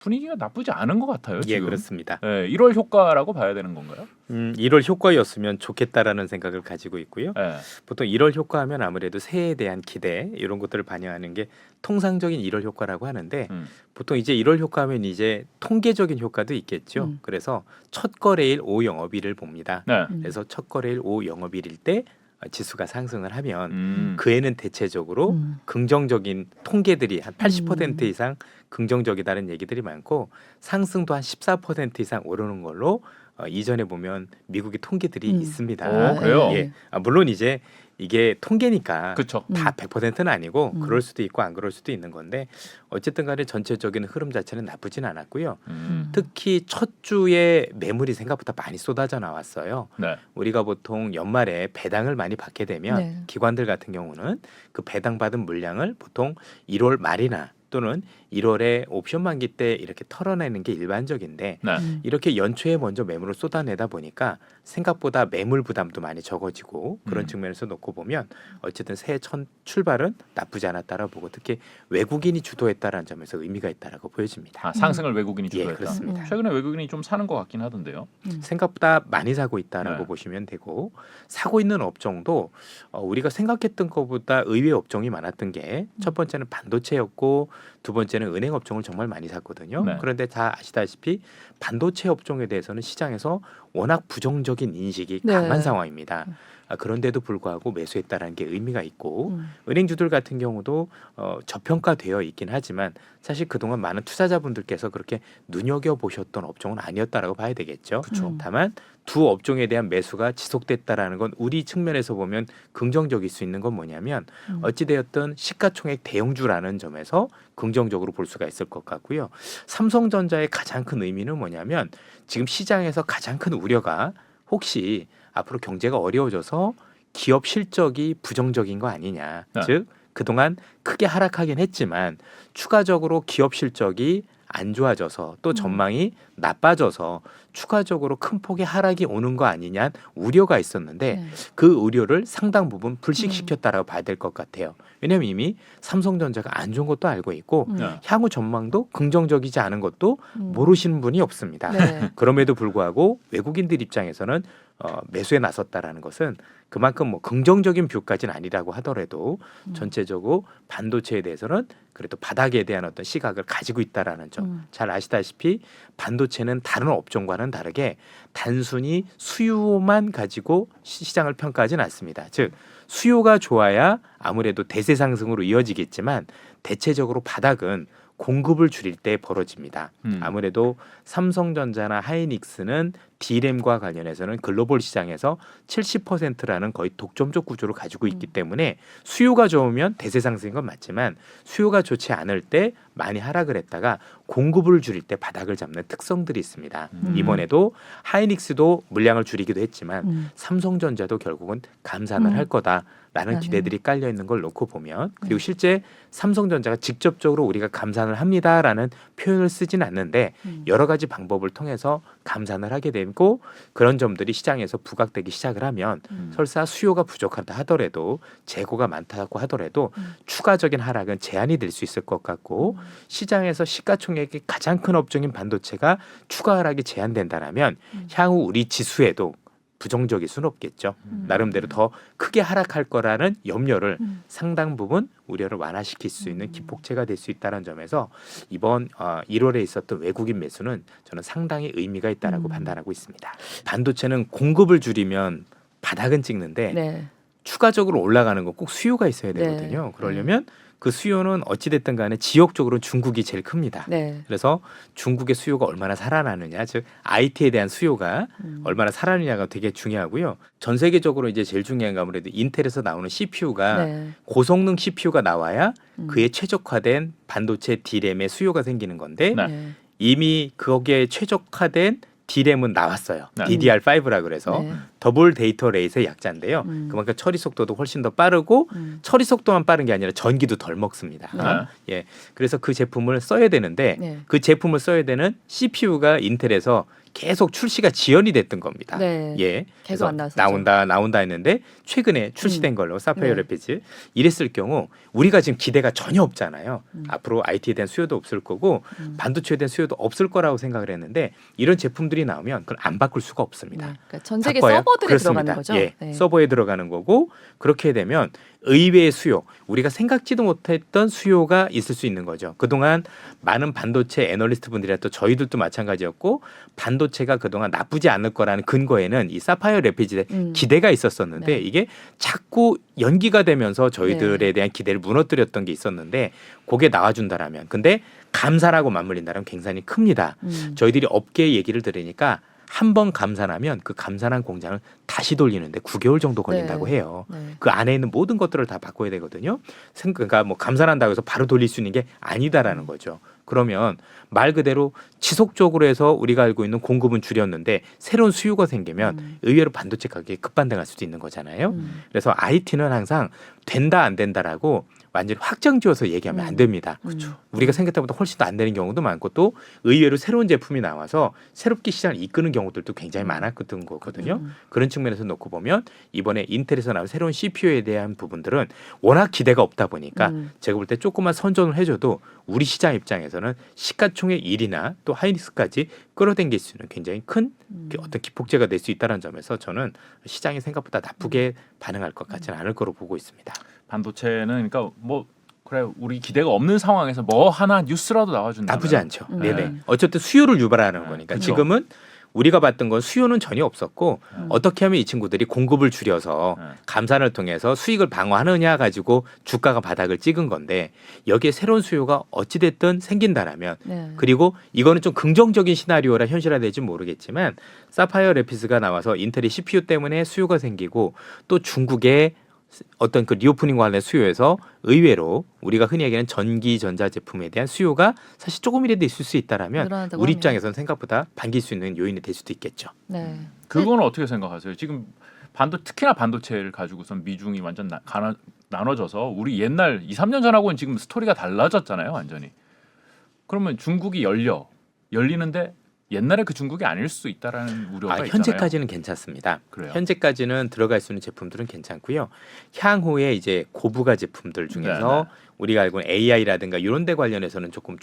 분위기가 나쁘지 않은 것 같아요. 예, 지금. 그렇습니다. 1월 효과라고 봐야 되는 건가요? 1월 효과였으면 좋겠다라는 생각을 가지고 있고요. 예. 보통 1월 효과하면 아무래도 새해에 대한 기대 이런 것들을 반영하는 게 통상적인 1월 효과라고 하는데 보통 이제 1월 효과하면 이제 통계적인 효과도 있겠죠. 그래서 첫 거래일 5영업일을 봅니다. 네. 그래서 첫 거래일 5영업일일 때 지수가 상승을 하면 그 그 해는 대체적으로 긍정적인 통계들이 한 80% 이상 긍정적이다는 얘기들이 많고 상승도 한 14% 이상 오르는 걸로 이전에 보면 미국의 통계들이 있습니다. 오, 그래요? 예. 물론 이제 이게 통계니까 그렇죠. 다 100%는 아니고 그럴 수도 있고 안 그럴 수도 있는 건데 어쨌든 간에 전체적인 흐름 자체는 나쁘진 않았고요. 특히 첫 주에 매물이 생각보다 많이 쏟아져 나왔어요. 네. 우리가 보통 연말에 배당을 많이 받게 되면 네. 기관들 같은 경우는 그 배당받은 물량을 보통 1월 말이나 또는 1월에 옵션 만기 때 이렇게 털어내는 게 일반적인데 네. 이렇게 연초에 먼저 매물을 쏟아내다 보니까 생각보다 매물 부담도 많이 적어지고 그런 측면에서 놓고 보면 어쨌든 새해 첫 출발은 나쁘지 않았다라고 보고 특히 외국인이 주도했다라는 점에서 의미가 있다라고 보여집니다. 상승을 외국인이 예, 주도했다. 그렇습니다. 최근에 외국인이 좀 사는 것 같긴 하던데요. 생각보다 많이 사고 있다라고 네. 보시면 되고 사고 있는 업종도 우리가 생각했던 것보다 의외 업종이 많았던 게 첫 번째는 반도체였고 두 번째는 은행 업종을 정말 많이 샀거든요. 네. 그런데 다 아시다시피 반도체 업종에 대해서는 시장에서 워낙 부정적인 인식이 네. 강한 상황입니다. 그런데도 불구하고 매수했다라는 게 의미가 있고 은행주들 같은 경우도 저평가되어 있긴 하지만 사실 그동안 많은 투자자분들께서 그렇게 눈여겨보셨던 업종은 아니었다라고 봐야 되겠죠. 그쵸. 다만 두 업종에 대한 매수가 지속됐다라는 건 우리 측면에서 보면 긍정적일 수 있는 건 뭐냐면 어찌되었든 시가총액 대형주라는 점에서 긍정적으로 볼 수가 있을 것 같고요. 삼성전자의 가장 큰 의미는 뭐냐면 지금 시장에서 가장 큰 우려가 혹시 앞으로 경제가 어려워져서 기업 실적이 부정적인 거 아니냐. 네. 즉 그동안 크게 하락하긴 했지만 추가적으로 기업 실적이 안 좋아져서 또 전망이 나빠져서 추가적으로 큰 폭의 하락이 오는 거 아니냐 우려가 있었는데 네. 그 우려를 상당 부분 불식시켰다라고 봐야 될 것 같아요. 왜냐하면 이미 삼성전자가 안 좋은 것도 알고 있고 네. 향후 전망도 긍정적이지 않은 것도 모르시는 분이 없습니다. 네. 그럼에도 불구하고 외국인들 입장에서는 매수에 나섰다라는 것은 그만큼 뭐 긍정적인 뷰까지는 아니라고 하더라도 전체적으로 반도체에 대해서는 그래도 바닥에 대한 어떤 시각을 가지고 있다라는 점 잘 아시다시피 반도체는 다른 업종과는 다르게 단순히 수요만 가지고 시장을 평가하지는 않습니다. 즉 수요가 좋아야 아무래도 대세 상승으로 이어지겠지만 대체적으로 바닥은 공급을 줄일 때 벌어집니다. 아무래도 삼성전자나 하이닉스는 D램과 관련해서는 글로벌 시장에서 70%라는 거의 독점적 구조를 가지고 있기 때문에 수요가 좋으면 대세 상승인 건 맞지만 수요가 좋지 않을 때 많이 하락을 했다가 공급을 줄일 때 바닥을 잡는 특성들이 있습니다. 이번에도 하이닉스도 물량을 줄이기도 했지만 삼성전자도 결국은 감산을 할 거다라는 기대들이 깔려 있는 걸 놓고 보면 그리고 실제 삼성전자가 직접적으로 우리가 감산을 합니다라는 표현을 쓰진 않는데 여러 가지 방법을 통해서 감산을 하게 되고 그런 점들이 시장에서 부각되기 시작을 하면 설사 수요가 부족하다 하더라도 재고가 많다고 하더라도 추가적인 하락은 제한이 될 수 있을 것 같고 시장에서 시가총액이 가장 큰 업종인 반도체가 추가 하락이 제한된다면 향후 우리 지수에도 부정적일 수는 없겠죠. 나름대로 더 크게 하락할 거라는 염려를 상당 부분 우려를 완화시킬 수 있는 기폭제가 될 수 있다는 점에서 이번 1월에 있었던 외국인 매수는 저는 상당히 의미가 있다라고 판단하고 있습니다. 반도체는 공급을 줄이면 바닥은 찍는데 네. 추가적으로 올라가는 건 꼭 수요가 있어야 되거든요. 네. 그러려면 그 수요는 어찌됐든 간에 지역적으로 중국이 제일 큽니다. 네. 그래서 중국의 수요가 얼마나 살아나느냐, 즉 IT에 대한 수요가 얼마나 살아나느냐가 되게 중요하고요. 전 세계적으로 이제 제일 중요한 건 아무래도 인텔에서 나오는 CPU가 네. 고성능 CPU가 나와야 그에 최적화된 반도체 D램의 수요가 생기는 건데 네. 네. 이미 거기에 최적화된 D램은 나왔어요. 네. DDR5라 그래서 네. 더블 데이터 레이트의 약자인데요. 그만큼 처리 속도도 훨씬 더 빠르고 처리 속도만 빠른 게 아니라 전기도 덜 먹습니다. 예, 그래서 그 제품을 써야 되는데 네. 그 제품을 써야 되는 CPU가 인텔에서 계속 출시가 지연이 됐던 겁니다. 네. 예, 계속 안 그래서 나왔었죠. 나온다 했는데 최근에 출시된 걸로 사파이어 네. 레피즈 이랬을 경우 우리가 지금 기대가 전혀 없잖아요. 음. 앞으로 IT에 대한 수요도 없을 거고 반도체에 대한 수요도 없을 거라고 생각을 했는데 이런 제품들이 나오면 그걸 안 바꿀 수가 없습니다. 네. 그러니까 전 세계 바꿔야 서버들에 그렇습니다. 들어가는 거죠. 예, 네. 서버에 들어가는 거고 그렇게 되면 의외의 수요, 우리가 생각지도 못했던 수요가 있을 수 있는 거죠. 그동안 많은 반도체 애널리스트 분들이나 또 저희들도 마찬가지였고 반도체가 그동안 나쁘지 않을 거라는 근거에는 이 사파이어 레피즈에 기대가 있었었는데 네. 이게 자꾸 연기가 되면서 저희들에 대한 기대를 무너뜨렸던 게 있었는데 그게 나와준다라면 근데 감산하고 맞물린다면 굉장히 큽니다. 저희들이 업계 얘기를 들으니까 한 번 감산하면 그 감산한 공장을 다시 돌리는데 9개월 정도 걸린다고 네. 해요. 네. 그 안에 있는 모든 것들을 다 바꿔야 되거든요. 그러니까 뭐 감산한다고 해서 바로 돌릴 수 있는 게 아니다라는 거죠. 그러면 말 그대로 지속적으로 해서 우리가 알고 있는 공급은 줄였는데 새로운 수요가 생기면 의외로 반도체 가격이 급반등할 수도 있는 거잖아요. 그래서 IT는 항상 된다 안 된다라고 완전히 확정지어서 얘기하면 안 됩니다. 그렇죠. 우리가 생각한 것보다 훨씬 더 안 되는 경우도 많고 또 의외로 새로운 제품이 나와서 새롭게 시장을 이끄는 경우들도 굉장히 많았던 거거든요. 그런 측면에서 놓고 보면 이번에 인텔에서 나온 새로운 CPU에 대한 부분들은 워낙 기대가 없다 보니까 제가 볼 때 조금만 선전을 해줘도 우리 시장 입장에서는 시가총액 1위나 또 하이닉스까지 끌어당길 수 있는 굉장히 큰 어떤 기폭제가 될 수 있다는 점에서 저는 시장이 생각보다 나쁘게 반응할 것 같지는 않을 거로 보고 있습니다. 반도체는 그러니까 뭐 그래 우리 기대가 없는 상황에서 뭐 하나 뉴스라도 나와준다. 나쁘지 않죠. 네. 네네. 어쨌든 수요를 유발하는 네, 거니까 그쵸. 지금은 우리가 봤던 건 수요는 전혀 없었고 어떻게 하면 이 친구들이 공급을 줄여서 네. 감산을 통해서 수익을 방어하느냐 가지고 주가가 바닥을 찍은 건데 여기에 새로운 수요가 어찌됐든 생긴다라면 네. 그리고 이거는 좀 긍정적인 시나리오라 현실화될지 모르겠지만 사파이어 레피스가 나와서 인텔이 CPU 때문에 수요가 생기고 또 중국의 어떤 그 리오프닝 관련 수요에서 의외로 우리가 흔히 얘기하는 전기 전자 제품에 대한 수요가 사실 조금이라도 있을 수 있다라면 늘어난다고 우리 하네요. 입장에서는 생각보다 반길 수 있는 요인이 될 수도 있겠죠. 네. 그거는 어떻게 생각하세요? 지금 특히나 반도체를 가지고선 미중이 완전 나눠져서 우리 옛날 2, 3년 전하고는 지금 스토리가 달라졌잖아요, 완전히. 그러면 중국이 열리는데 옛날에 그 중국이 아닐 수 있다라는 우려가 있잖아요. 현재까지는 괜찮습니다. 그래요. 현재까지는 들어갈 수 있는 제품들은 괜찮고요. 향후에 이제 고부가 제품들 중에서 네네. 우리가 알고 있는 AI라든가 이런 데 관련해서는 조금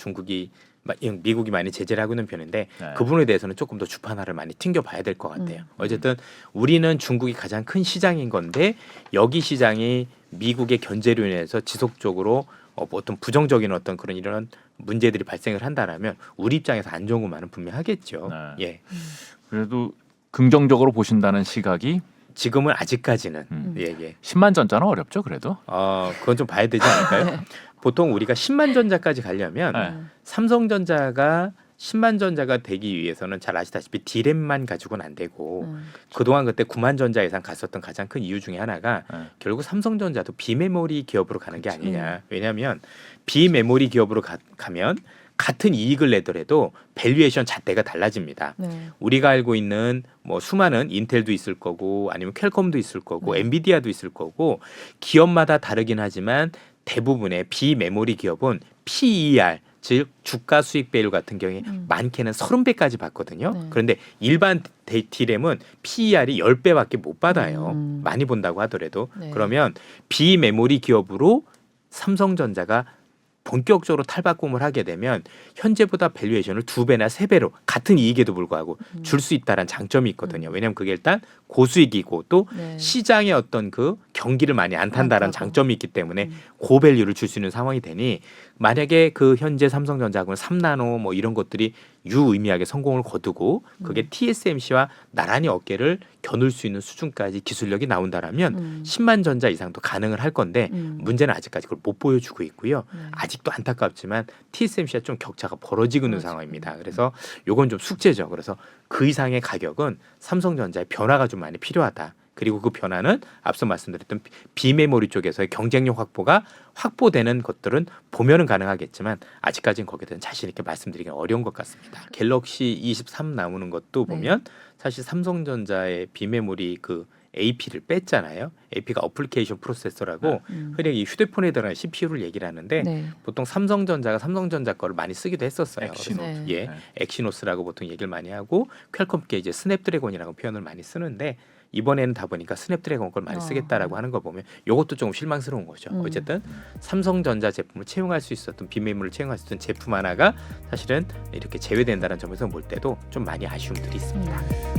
미국이 많이 제재를 하고 있는 편인데 네. 그 부분에 대해서는 조금 더 주판화를 많이 튕겨봐야 될 것 같아요. 어쨌든 우리는 중국이 가장 큰 시장인 건데 여기 시장이 미국의 견제로 인해서 지속적으로 어떤 부정적인 어떤 그런 이런 문제들이 발생을 한다라면 우리 입장에서 안 좋은 것만은 분명하겠죠. 네. 예, 그래도 긍정적으로 보신다는 시각이 지금은 아직까지는 예. 10만 전자는 어렵죠, 그래도. 그건 좀 봐야 되지 않을까요? 보통 우리가 10만 전자까지 가려면 네. 삼성전자가 10만 전자가 되기 위해서는 잘 아시다시피 디램만 가지고는 안 되고 그동안 그때 9만 전자 이상 갔었던 가장 큰 이유 중에 하나가 네. 결국 삼성전자도 비메모리 기업으로 가는 게 아니냐. 왜냐하면 비메모리 기업으로 가면 같은 이익을 내더라도 밸류에이션 잣대가 달라집니다. 네. 우리가 알고 있는 뭐 수많은 인텔도 있을 거고 아니면 퀄컴도 있을 거고 엔비디아도 있을 거고 기업마다 다르긴 하지만 대부분의 비메모리 기업은 PER 즉 주가 수익 배율 같은 경우에 많게는 30배까지 받거든요. 네. 그런데 일반 D램은 PER이 10배밖에 못 받아요. 많이 본다고 하더라도. 네. 그러면 비메모리 기업으로 삼성전자가 본격적으로 탈바꿈을 하게 되면 현재보다 밸류에이션을 2배나 3배로 같은 이익에도 불구하고 줄 수 있다는 장점이 있거든요. 왜냐하면 그게 일단 고수익이고 또 네. 시장의 어떤 그 경기를 많이 안 탄다는 안 타고. 장점이 있기 때문에 고밸류를 줄 수 있는 상황이 되니 만약에 그 현재 삼성전자하고는 3나노 뭐 이런 것들이 유의미하게 성공을 거두고 그게 TSMC와 나란히 어깨를 겨눌 수 있는 수준까지 기술력이 나온다라면 10만 전자 이상도 가능을 할 건데 문제는 아직까지 그걸 못 보여주고 있고요. 아직도 안타깝지만 TSMC와 좀 격차가 벌어지고 있는 상황입니다. 그래서 요건 좀 숙제죠. 그래서 그 이상의 가격은 삼성전자의 변화가 좀 많이 필요하다. 그리고 그 변화는 앞서 말씀드렸던 비메모리 쪽에서의 경쟁력 확보가 확보되는 것들은 보면은 가능하겠지만 아직까지는 거기에 대한 자신 있게 말씀드리기 어려운 것 같습니다. 갤럭시 23 나오는 것도 보면 사실 삼성전자의 비메모리 그 AP를 뺐잖아요. AP가 어플리케이션 프로세서라고 흔히 이 휴대폰에 들어가는 CPU를 얘기를 하는데 네. 보통 삼성전자가 삼성전자 거를 많이 쓰기도 했었어요. 엑시노. 네. 예, 네. 엑시노스라고 보통 얘기를 많이 하고 퀄컴께 이제 스냅드래곤이라고 표현을 많이 쓰는데 이번에는 다 보니까 스냅드래곤 걸 많이 쓰겠다라고 하는 거 보면 이것도 조금 실망스러운 거죠. 어쨌든 삼성전자 제품을 채용할 수 있었던 비메모를 채용할 수 있던 제품 하나가 사실은 이렇게 제외된다는 점에서 볼 때도 좀 많이 아쉬움들이 있습니다.